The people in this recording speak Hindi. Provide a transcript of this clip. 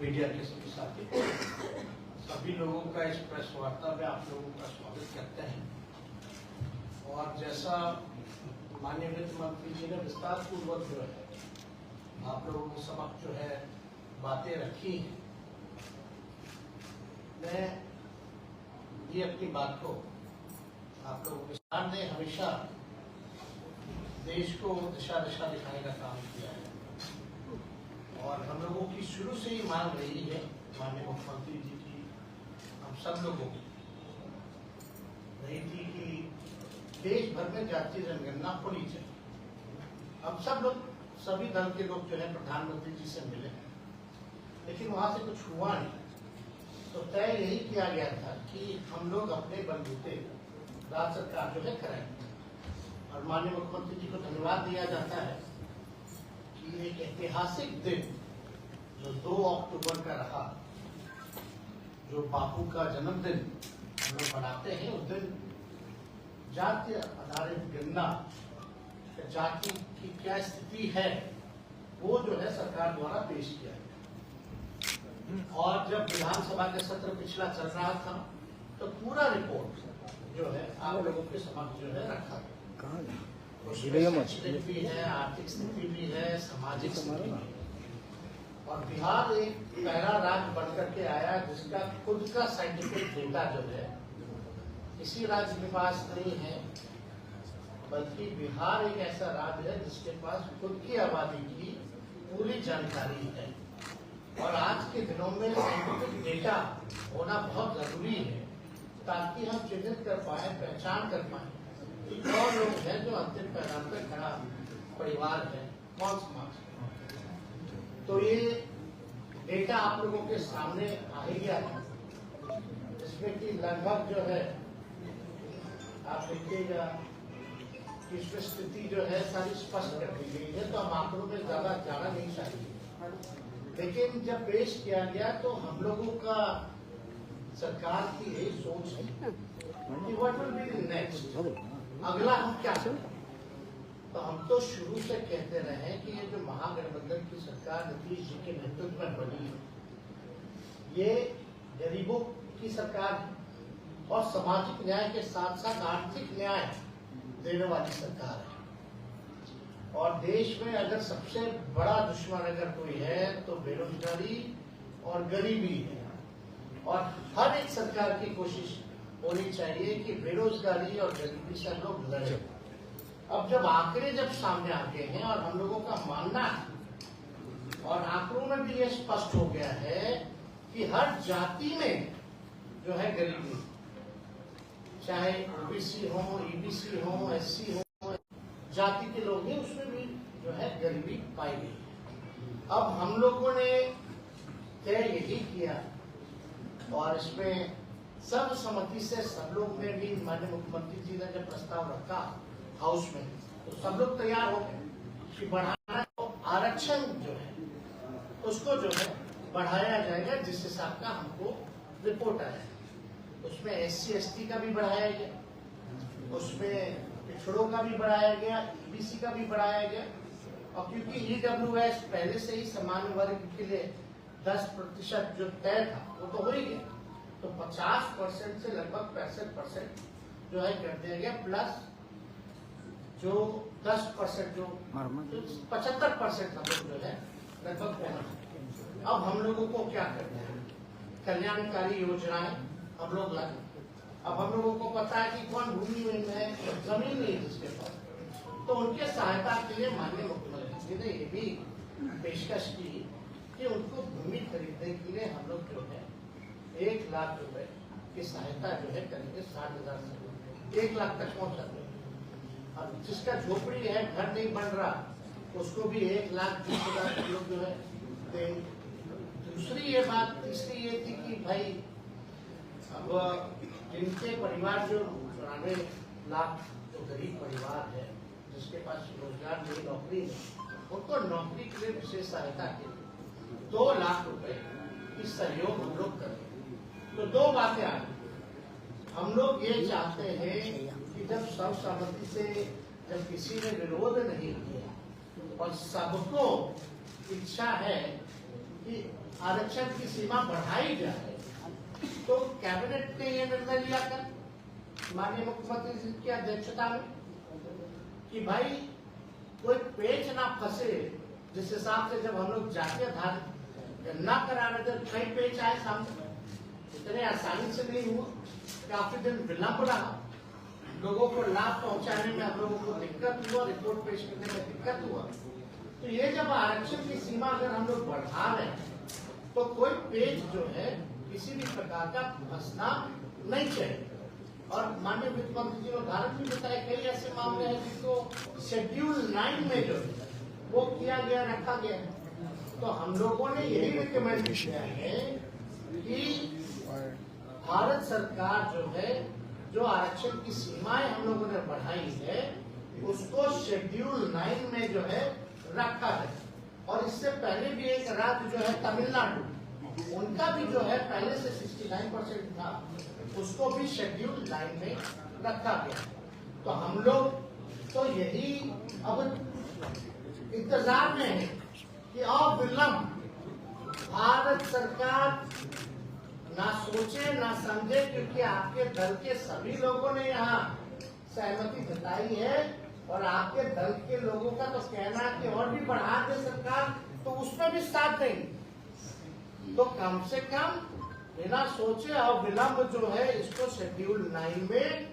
मीडिया के सभी साथी, सभी लोगों का इस प्रेस वार्ता में आप लोगों का स्वागत करते हैं। और जैसा माननीय वित्त मंत्री जी ने विस्तार पूर्वक जो है आप लोगों के समक्ष जो है बातें रखी हैं, मैं ये अपनी बात को आप लोगों के सामने हमेशा देश को दिशा दिखाने का काम किया है और हम लोगों की शुरू से ही मांग रही है, माननीय मुख्यमंत्री जी की, हम सब लोगों की रही थी कि देश भर में जातीय जनगणना होनी चाहिए। अब सब लोग, सभी दल के लोग जो है प्रधानमंत्री जी से मिले, लेकिन वहां से कुछ हुआ नहीं। तो तय यही किया गया था कि हम लोग अपने बलबूते राज्य सरकार जो है कराएंगे। और माननीय मुख्यमंत्री जी को धन्यवाद दिया जाता है कि एक ऐतिहासिक दिन जो 2 अक्टूबर का रहा, जो बापू का जन्मदिन हम लोग मनाते हैं, उस दिन जाति आधारित गणना, जाति की क्या स्थिति है वो जो है सरकार द्वारा पेश किया गया। और जब विधानसभा का सत्र पिछला चल रहा था तो पूरा रिपोर्ट जो है आप लोगों के समक्ष जो है रखा गया। भी है, आर्थिक स्थिति भी है, सामाजिक स्थिति भी है। और बिहार एक पहला राज्य बनकर के आया जिसका खुद का साइंटिफिक डेटा जो है किसी राज्य के पास नहीं है, बल्कि बिहार एक ऐसा राज्य है जिसके पास खुद की आबादी की पूरी जानकारी है। और आज के दिनों में साइंटिफिक डेटा होना बहुत जरूरी है ताकि हम चिन्हित कर पाए, पहचान कर पाए कि कौन लोग हैं जो अंतिम पैदान पर खड़ा परिवार है, कौन समाज है। तो ये डेटा आप लोगों के सामने आ ही गया है, इसमें कि लगभग जो है आप देखिएगा कि इसमें स्थिति जो है सारी स्पष्ट कर दी गई है। तो हम आंकड़ों में ज्यादा जाना नहीं चाहिए, लेकिन जब पेश किया गया तो हम लोगों का सरकार की यही सोच है कि व्हाट विल बी नेक्स्ट, अगला हम क्या करें। तो हम तो शुरू से कहते रहे कि ये जो महागठबंधन की सरकार नीतीश जी के नेतृत्व में बनी है, ये गरीबों की सरकार है और सामाजिक न्याय के साथ साथ आर्थिक न्याय देने वाली सरकार है। और देश में अगर सबसे बड़ा दुश्मन अगर कोई है तो बेरोजगारी और गरीबी है। और हर एक सरकार की कोशिश होनी चाहिए कि बेरोजगारी और गरीबी से हम लोग लड़े। अब जब आंकड़े जब सामने आ गए हैं और हम लोगों का मानना है और आंकड़ों में भी ये स्पष्ट हो गया है कि हर जाति में जो है गरीबी, चाहे ओबीसी हो, ईबीसी हो, एससी हो, जाति के लोग हैं, उसमें भी जो है गरीबी पाई गई। अब हम लोगों ने तय यही किया और इसमें सर्वसम्मति से सब लोग ने भी, माननीय मुख्यमंत्री जी ने जब प्रस्ताव रखा हाउस में तो सब लोग तैयार हो गए कि बढ़ाना, तो आरक्षण जो है उसको जो है बढ़ाया जाएगा जिस हिसाब का हमको रिपोर्ट आया। उसमें एससी एसटी का भी बढ़ाया गया, उसमें पिछड़ों का भी बढ़ाया गया, ईबीसी का भी बढ़ाया गया। और क्योंकि ईडब्ल्यूएस पहले से ही सामान्य वर्ग के लिए 10% जो तय था वो तो हो ही गया, तो 50% से लगभग 65% जो है कर दिया गया, प्लस जो 10% जो 75% हम लोग जो है लगभग होना। अब हम लोगों को क्या करना है, कल्याणकारी योजनाएं हम लोग लाए। अब हम लोगों को पता है कि कौन भूमिहीन है, जमीन नहीं है जिसके पास, तो उनके सहायता के लिए माननीय मुख्यमंत्री जी ने ये भी पेशकश की कि उनको भूमि खरीदने के लिए हम लोग जो है 1 लाख रुपए की सहायता जो है करेंगे। 60,000 से 1 लाख तक पहुंचा देंगे। अब जिसका झोपड़ी है, घर नहीं बन रहा, उसको भी 1,20,000 हम लोग जो है देंगे। दूसरी ये बात, तीसरी ये थी कि भाई अब जिनके परिवार जो 94 लाख जो गरीब परिवार है जिसके पास रोजगार नहीं, नौकरी नहीं, उनको नौकरी के लिए विशेष सहायता के लिए 2 लाख रुपए की सहयोग हम लोग करें। तो 2 बातें आ गई। हम लोग ये चाहते हैं कि जब सर्वसम्मति से, जब किसी ने विरोध नहीं किया और सबको इच्छा है कि आरक्षण की सीमा बढ़ाई जाए, तो कैबिनेट ने यह निर्णय लिया कर माननीय मुख्यमंत्री जी की अध्यक्षता में कि भाई कोई पेच ना फंसे। जिस हिसाब से जब हम लोग जातीय आधार गणना करा रहे थे, कई पेच आए सामने, इतने आसानी से नहीं हुआ, काफी दिन विलंब रहा, लोगों को लाभ पहुंचाने में हम लोगों को दिक्कत हुआ, रिपोर्ट पेश करने में दिक्कत हुआ। तो ये जब आरक्षण की सीमा अगर हम लोग बढ़ा रहे हैं, तो कोई पेज जो है किसी भी प्रकार का फंसना नहीं चाहिए। और माननीय वित्त मंत्री जी ने उदाहरण भी बताया, कई ऐसे मामले हैं जिसको शेड्यूल 9 में जो वो किया गया, रखा गया है। तो हम लोगों ने यही रिकमेंड किया है कि भारत सरकार जो है, जो आरक्षण की सीमाएं हम लोगों ने बढ़ाई है, उसको शेड्यूल 9 में जो है रखा है। और इससे पहले भी एक राज्य जो है तमिलनाडु, उनका भी जो है पहले से 69% था, उसको भी शेड्यूल 9 में रखा गया। तो हम लोग तो यही अब इंतजार में है कि अविलंब भारत सरकार ना सोचे ना समझे, क्योंकि आपके दल के सभी लोगों ने यहाँ सहमति जताई है और आपके दल के लोगों का तो कहना है कि और भी बढ़ा दे सरकार, तो उसमें भी साथ देंगे। तो कम से कम बिना सोचे और विलंब जो है इसको शेड्यूल 9 में